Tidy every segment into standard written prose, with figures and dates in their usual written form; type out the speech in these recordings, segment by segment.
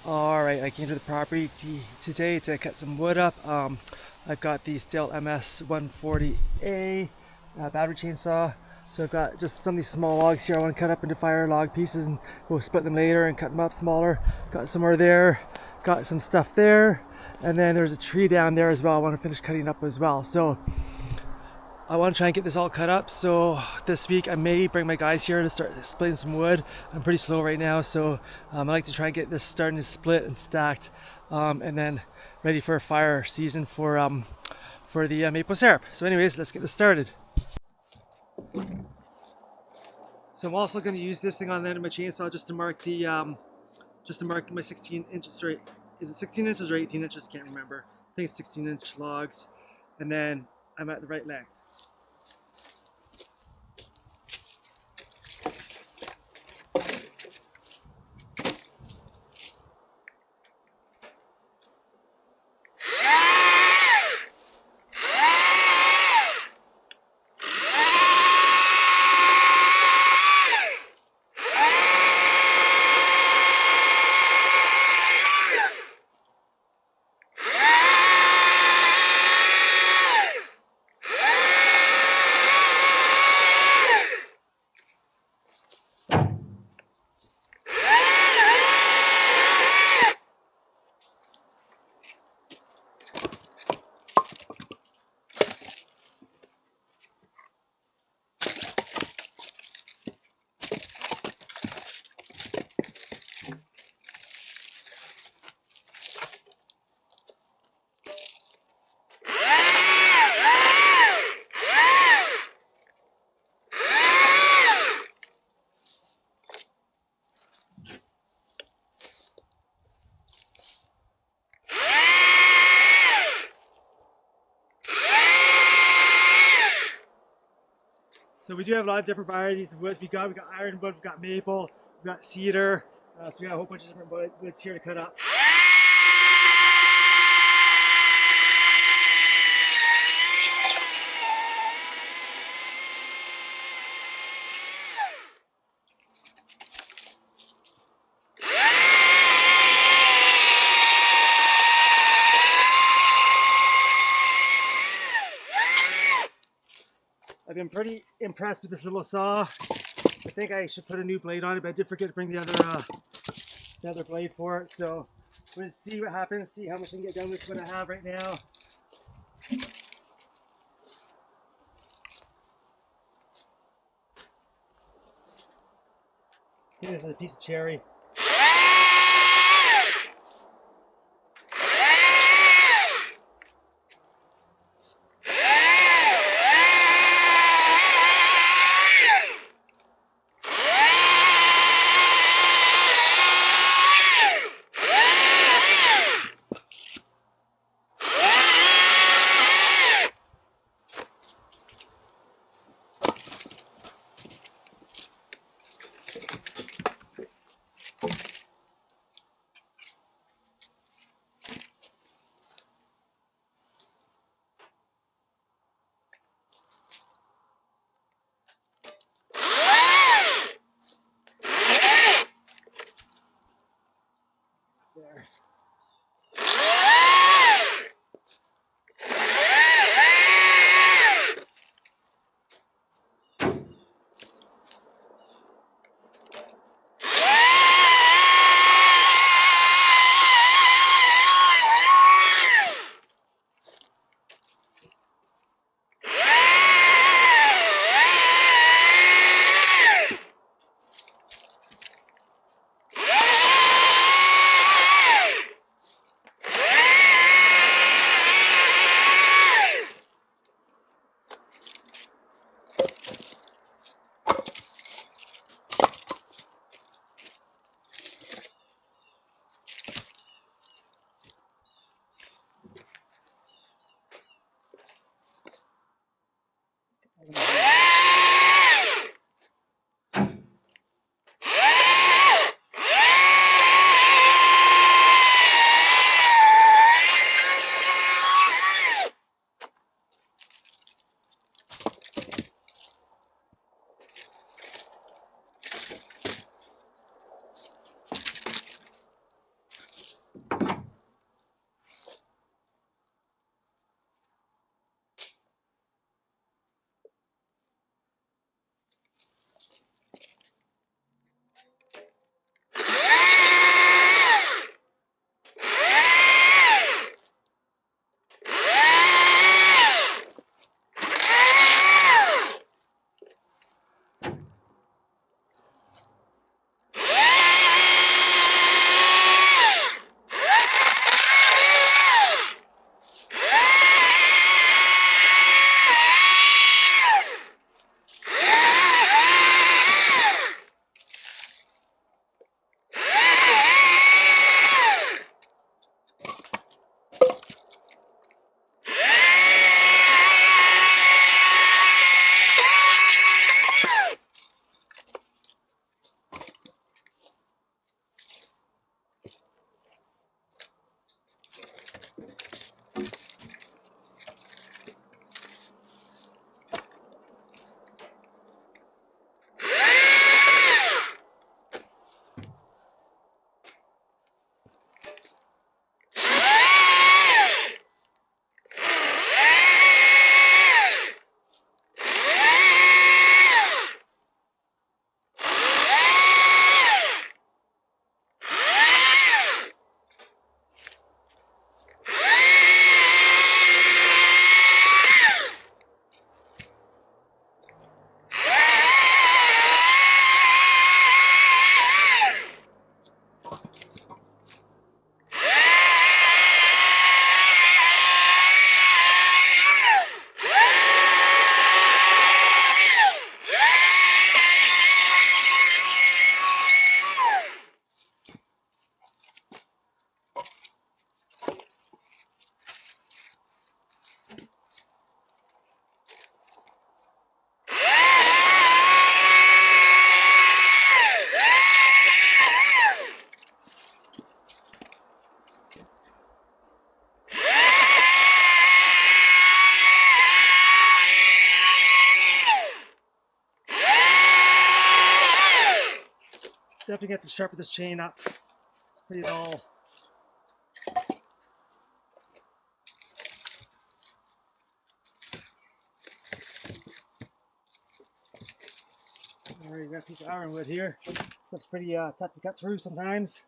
Alright, I came to the property today to cut some wood up. I've got the Stihl MSA 140C battery chainsaw. So I've got just some of these small logs here I want to cut up into fire log pieces and go split them later and cut them up smaller. Got some more there, got some stuff there, and then there's a tree down there as well I want to finish cutting up as well. So I want to try and get this all cut up, so this week I may bring my guys here to start splitting some wood. I'm pretty slow right now, so I like to try and get this starting to split and stacked, and then ready for a fire season for the maple syrup. So anyways, let's get this started. So I'm also going to use this thing on the end of my chainsaw just to mark the just to mark my 16 inches. Sorry, is it 16 inches or 18 inches? Can't remember. I think it's 16-inch logs, and then I'm at the right length. So we do have a lot of different varieties of woods. We got ironwood, we've got maple, we've got cedar. So we got a whole bunch of different woods here to cut up. I've been pretty impressed with this little saw. I think I should put a new blade on it, but I did forget to bring the other blade for it. So we'll see what happens, see how much I can get done with what I have right now. Here's a piece of cherry. There. definitely get to sharpen this chain up pretty dull. Alright, we got a piece of ironwood here. Looks pretty tough to cut through sometimes.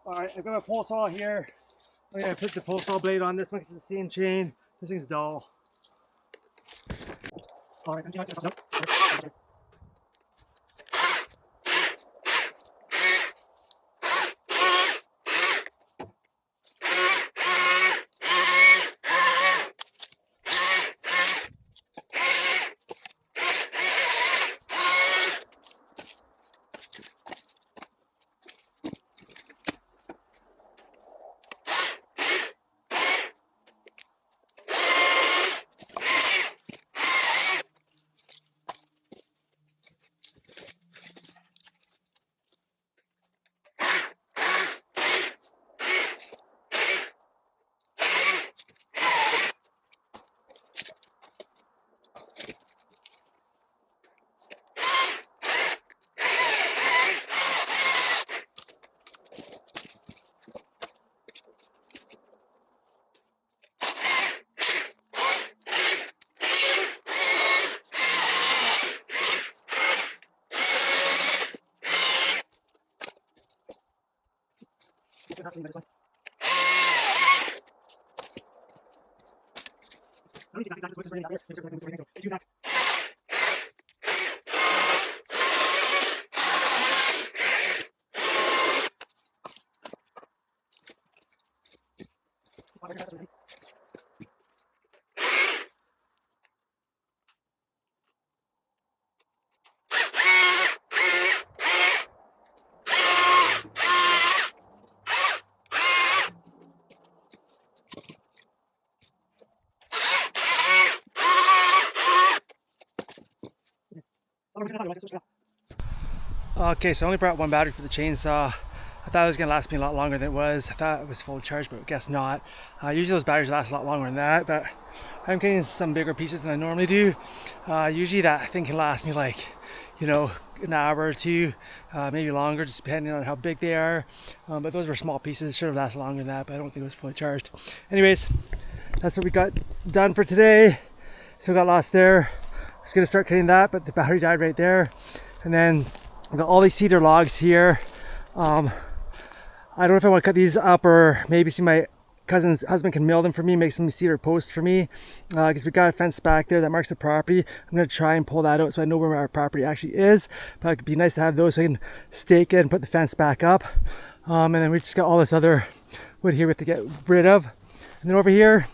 Alright, I've got my pole saw here. I'm going to put the pole saw blade on this one because it's the same chain. This thing's dull. Alright, Okay, so I only brought one battery for the chainsaw. I thought it was going to last me a lot longer than it was. I thought it was fully charged, but I guess not. Usually those batteries last a lot longer than that, but I'm getting some bigger pieces than I normally do. Usually that thing can last me like, you know, an hour or two, maybe longer, just depending on how big they are. But those were small pieces, should have lasted longer than that, but I don't think it was fully charged. Anyways, that's what we got done for today. Still got lost there. I was going to start cutting that, but the battery died right there. And then I've got all these cedar logs here. I don't know if I want to cut these up or maybe see my cousin's husband can mill them for me, make some cedar posts for me. Because we got a fence back there that marks the property. I'm going to try and pull that out so I know where our property actually is. But it'd be nice to have those so I can stake it and put the fence back up. And then we just got all this other wood here we have to get rid of. And then over here,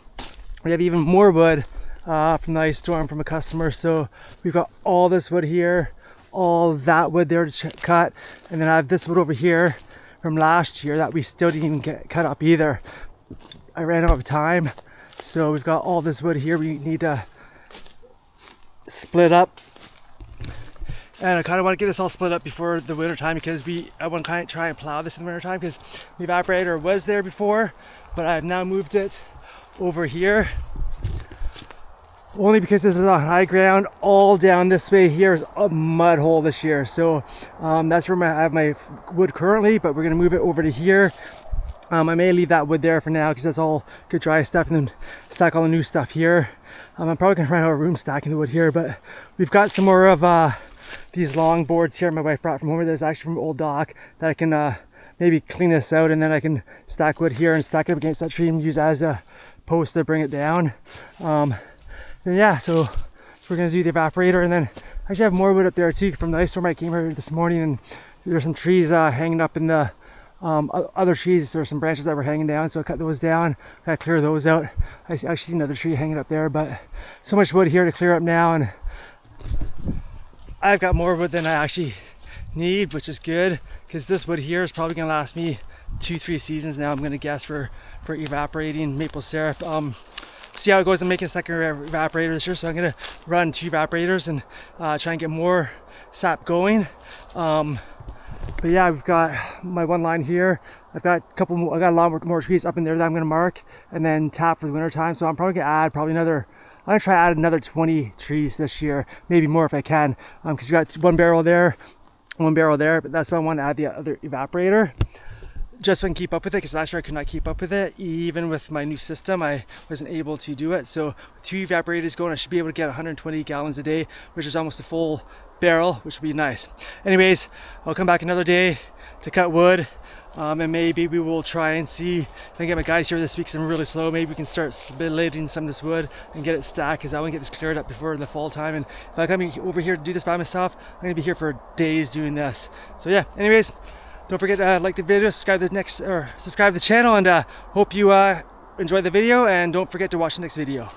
we have even more wood from the ice storm from a customer. So we've got all this wood here, all that wood there to cut. And then I have this wood over here from last year that we still didn't even get cut up either. I ran out of time, so we've got all this wood here we need to split up, and I kind of want to get this all split up before the winter time because I want to try and plow this in the winter time because the evaporator was there before, but I've now moved it over here only because this is on high ground. All down this way here is a mud hole this year, so that's where I have my wood currently, but we're going to move it over to here. I may leave that wood there for now because that's all good dry stuff, and then stack all the new stuff here. I'm probably going to run out of room stacking the wood here, but we've got some more of these long boards here my wife brought from home. There's actually from Old Dock that I can maybe clean this out, and then I can stack wood here and stack it up against that tree and use as a post to bring it down. And yeah, so we're going to do the evaporator, and then I actually have more wood up there too from the ice storm I came here this morning, and there's some trees hanging up in the other trees. There were some branches that were hanging down, so I cut those down, gotta clear those out. I actually see another tree hanging up there, but so much wood here to clear up now, and I've got more wood than I actually need, which is good because this wood here is probably gonna last me 2-3 seasons now, I'm gonna guess, for evaporating maple syrup. See how it goes. I'm making a second evaporator this year, so I'm gonna run 2 evaporators and try and get more sap going. But yeah, we've got my one line here. I've got a couple more, I got a lot more trees up in there that I'm gonna mark and then tap for the winter time. So I'm probably gonna add another, I'm gonna try to add another 20 trees this year, maybe more if I can, because we got one barrel there, but that's why I want to add the other evaporator, just so I can keep up with it, because last year I could not keep up with it. Even with my new system, I wasn't able to do it. So with 2 evaporators going, I should be able to get 120 gallons a day, which is almost a full barrel, which would be nice. Anyways, I'll come back another day to cut wood, and maybe we will try and see if I can get my guys here this week, because I'm really slow. Maybe we can start splitting some of this wood and get it stacked, because I want to get this cleared up before the fall time. And if I come over here to do this by myself, I'm going to be here for days doing this. So yeah, anyways, don't forget to like the video, subscribe to the channel, and hope you enjoy the video, and don't forget to watch the next video.